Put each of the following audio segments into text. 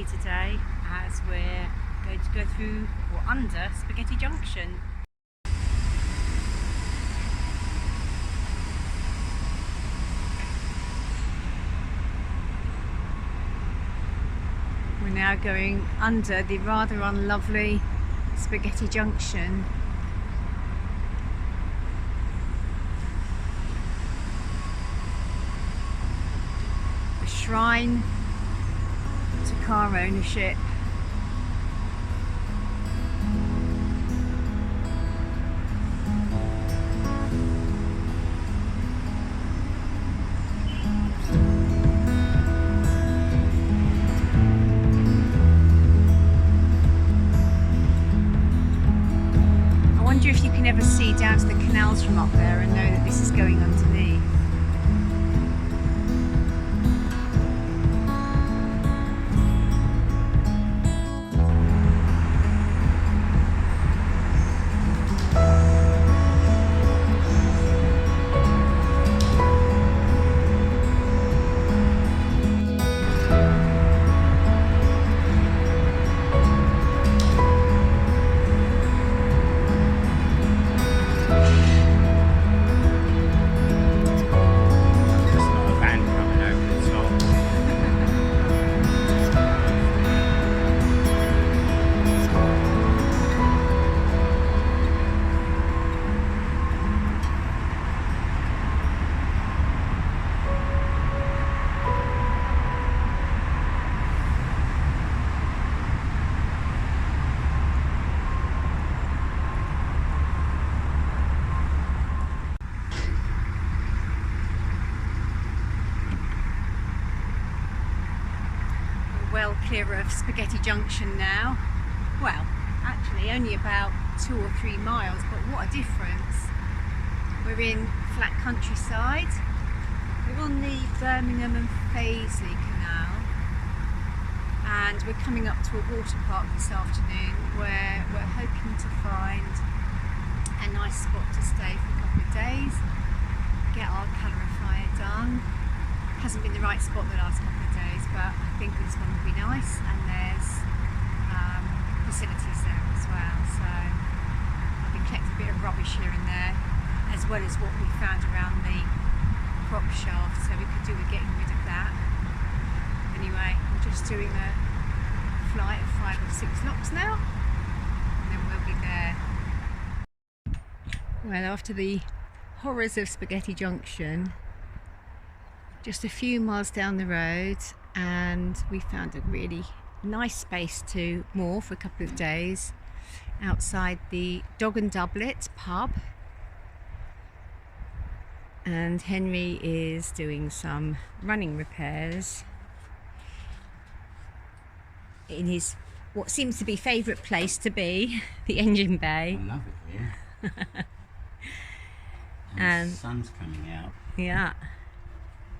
early today as we're going to go through or under Spaghetti Junction. We're now going under the rather unlovely Spaghetti Junction. A shrine to car ownership. I wonder if you can ever see down to the canals from up there and know that this is going underneath. Well clear of Spaghetti Junction now. Well, actually only about 2 or 3 miles, but what a difference. We're in flat countryside. We're on the Birmingham and Paisley Canal, and we're coming up to a water park this afternoon where we're hoping to find a nice spot to stay for a couple of days, get our calorifier done. Hasn't been the right spot the last couple of days, but I think this one will be nice, and there's facilities there as well. So I've been collecting a bit of rubbish here and there, as well as what we found around the prop shaft, so we could do with getting rid of that. Anyway, we're just doing a flight of 5 or 6 knots now, and then we'll be there. Well, after the horrors of Spaghetti Junction, just a few miles down the road, and we found a really nice space to moor for a couple of days outside the Dog and Doublet pub. And Henry is doing some running repairs in his what seems to be favourite place to be, the engine bay. I love it here. And the sun's coming out. Yeah.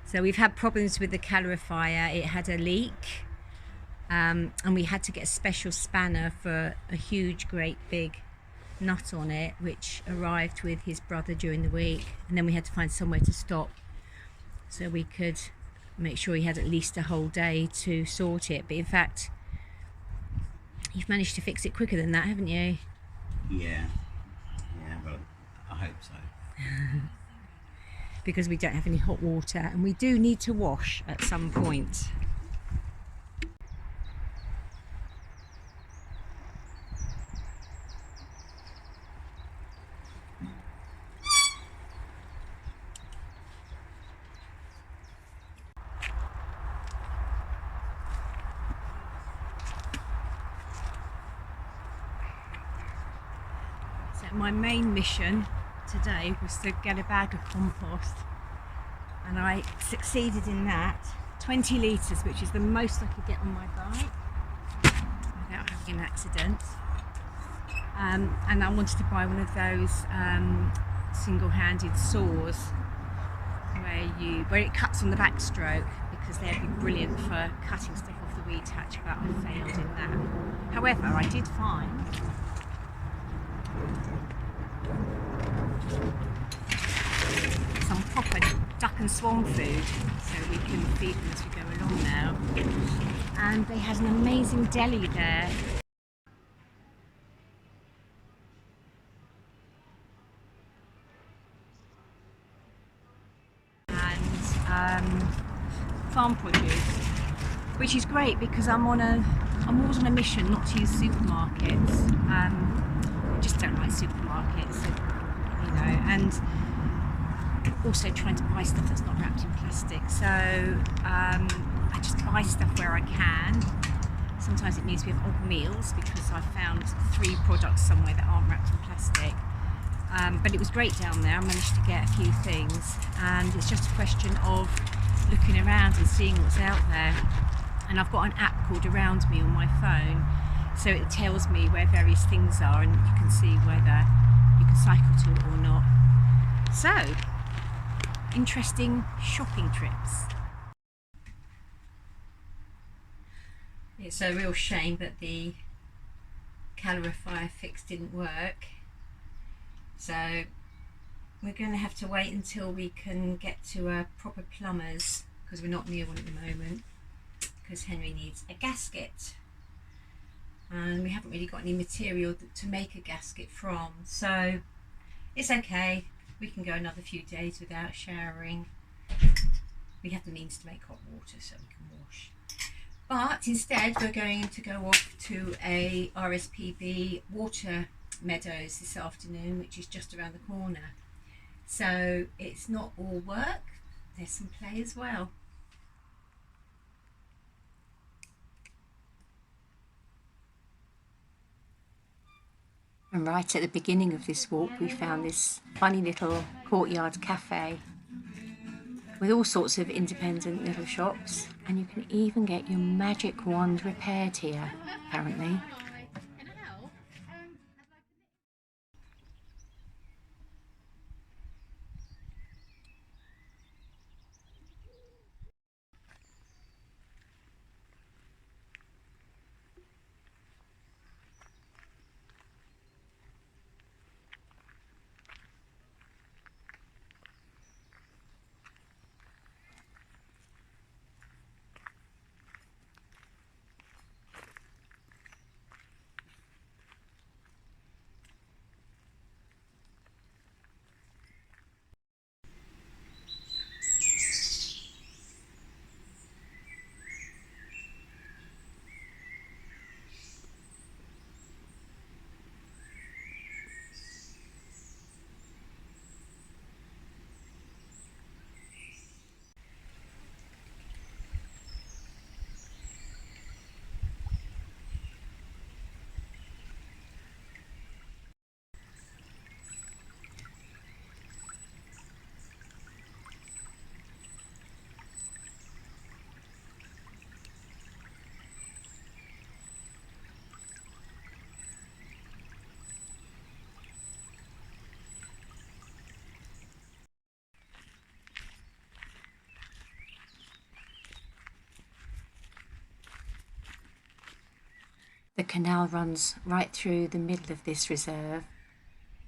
So we've had problems with the calorifier. It had a leak, and we had to get a special spanner for a huge, great big nut on it, which arrived with his brother during the week, and then we had to find somewhere to stop so we could make sure he had at least a whole day to sort it. But in fact, you've managed to fix it quicker than that, haven't you? Yeah, well, I hope so. Because we don't have any hot water, and we do need to wash at some point. So my main mission today was to get a bag of compost, and I succeeded in that. 20 litres, which is the most I could get on my bike without having an accident. And I wanted to buy one of those single-handed saws where it cuts on the backstroke, because they'd be brilliant for cutting stuff off the weed hatch, but I failed in that. However, I did find some proper duck and swan food, so we can feed them as we go along now. And they had an amazing deli there. And farm produce, which is great because I'm always on a mission not to use supermarkets. I just don't like supermarkets, you know, and also trying to buy stuff that's not wrapped in plastic. So I just buy stuff where I can. Sometimes it means we have odd meals because I've found 3 products somewhere that aren't wrapped in plastic. But it was great down there. I managed to get a few things, and it's just a question of looking around and seeing what's out there. And I've got an app called Around Me on my phone, so it tells me where various things are, and you can see whether you can cycle to it or not. So, interesting shopping trips. It's a real shame that the calorifier fix didn't work. So we're going to have to wait until we can get to a proper plumber's, because we're not near one at the moment, because Henry needs a gasket and we haven't really got any material to make a gasket from, so it's okay, we can go another few days without showering. We have the means to make hot water so we can wash, but instead we're going to go off to a RSPB water meadows this afternoon, which is just around the corner. So it's not all work, there's some play as well. And right at the beginning of this walk we found this funny little courtyard cafe with all sorts of independent little shops, and you can even get your magic wand repaired here, apparently. The canal runs right through the middle of this reserve,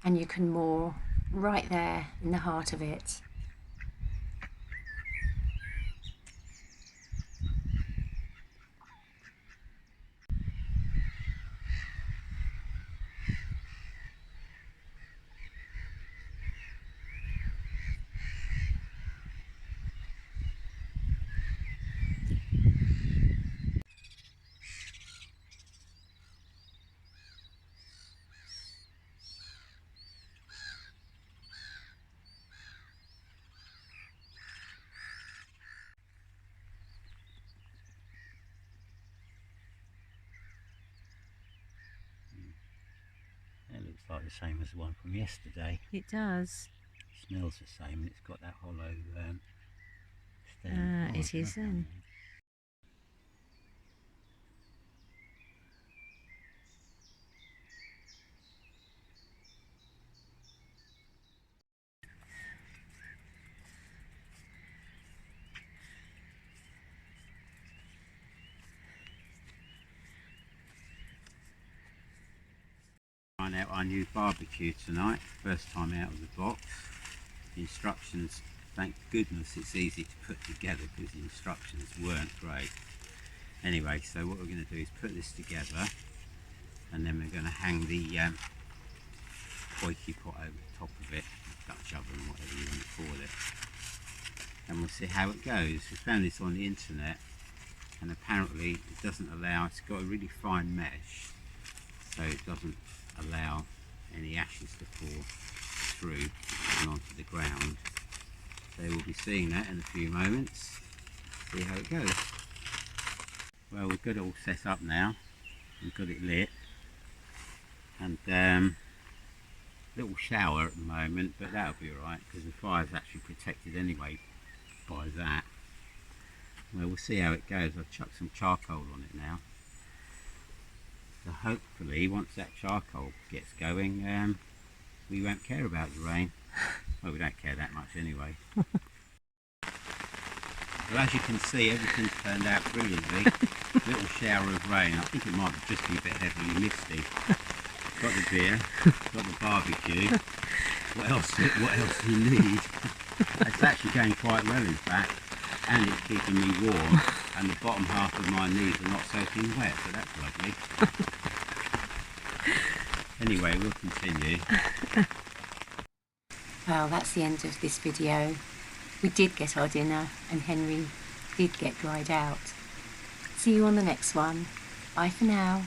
and you can moor right there in the heart of it. It looks like the same as the one from yesterday. It does. It smells the same, and it's got that hollow stem. It is then. Trying out our new barbecue tonight, first time out of the box. The instructions thank goodness it's easy to put together because the instructions weren't great. Anyway, so what we're going to do is put this together, and then we're going to hang the hoiky pot over the top of it, Dutch oven, whatever you want to call it, and we'll see how it goes. We found this on the internet, and apparently it doesn't allow, it's got a really fine mesh, so it doesn't allow any ashes to fall through and onto the ground. So we'll be seeing that in a few moments, see how it goes. Well, we've got it all set up now, we've got it lit, and little shower at the moment, but that'll be alright because the fire's actually protected anyway by that. Well, we'll see how it goes. I've chucked some charcoal on it now, so hopefully once that charcoal gets going, we won't care about the rain. Well, we don't care that much anyway. Well, as you can see, everything's turned out brilliantly. Little shower of rain. I think it might just be a bit heavily misty. Got the beer, got the barbecue. What else do you need? It's actually going quite well, in fact, and it's keeping me warm, and the bottom half of my knees are not soaking wet, so that's lovely. Anyway, we'll continue. Well, that's the end of this video. We did get our dinner and Henry did get dried out. See you on the next one. Bye for now.